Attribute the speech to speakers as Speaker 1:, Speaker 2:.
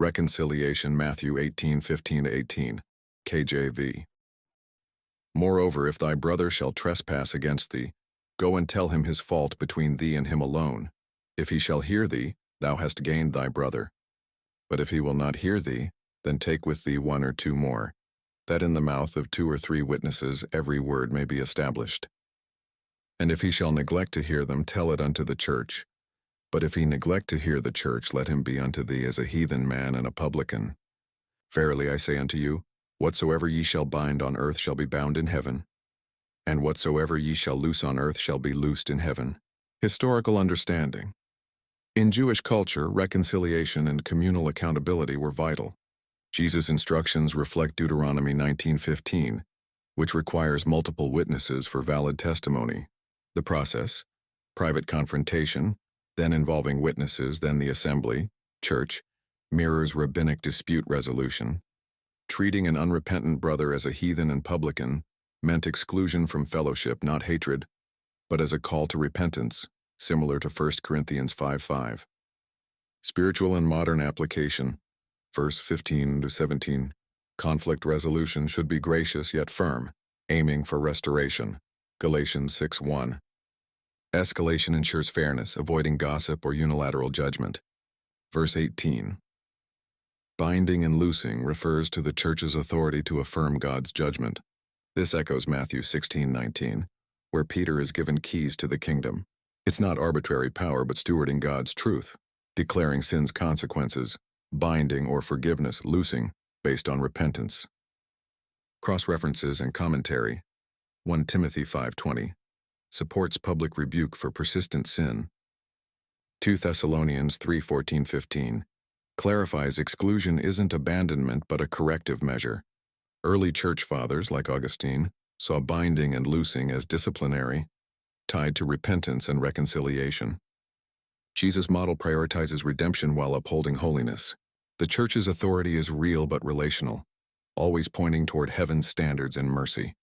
Speaker 1: Reconciliation, Matthew 18:15-18, KJV. Moreover, if thy brother shall trespass against thee, go and tell him his fault between thee and him alone. If he shall hear thee, thou hast gained thy brother. But if he will not hear thee, then take with thee one or two more, that in the mouth of 2 or 3 witnesses every word may be established. And if he shall neglect to hear them, tell it unto the church. But if he neglect to hear the church, let him be unto thee as a heathen man and a publican. Verily I say unto you, whatsoever ye shall bind on earth shall be bound in heaven, and whatsoever ye shall loose on earth shall be loosed in heaven. Historical understanding. In Jewish culture, reconciliation and communal accountability were vital. Jesus' instructions reflect Deuteronomy 19:15, which requires multiple witnesses for valid testimony. The process: private confrontation, then involving witnesses, then the assembly, church, mirrors rabbinic dispute resolution. Treating an unrepentant brother as a heathen and publican meant exclusion from fellowship, not hatred, but as a call to repentance, similar to 1 Corinthians 5:5. Spiritual and modern application, verse 15-17. Conflict resolution should be gracious yet firm, aiming for restoration, Galatians 6:1. Escalation ensures fairness, avoiding gossip or unilateral judgment, verse 18. Binding and loosing refers to the church's authority to affirm God's judgment. This echoes Matthew 16:19, where Peter is given keys to the kingdom. It's not arbitrary power, but stewarding God's truth, declaring sin's consequences, binding or forgiveness, loosing, based on repentance. Cross-references and commentary. 1 Timothy 5:20 supports public rebuke for persistent sin. 2 Thessalonians 3:14-15 clarifies exclusion isn't abandonment but a corrective measure. Early church fathers, like Augustine, saw binding and loosing as disciplinary, tied to repentance and reconciliation. Jesus' model prioritizes redemption while upholding holiness. The church's authority is real but relational, always pointing toward heaven's standards and mercy.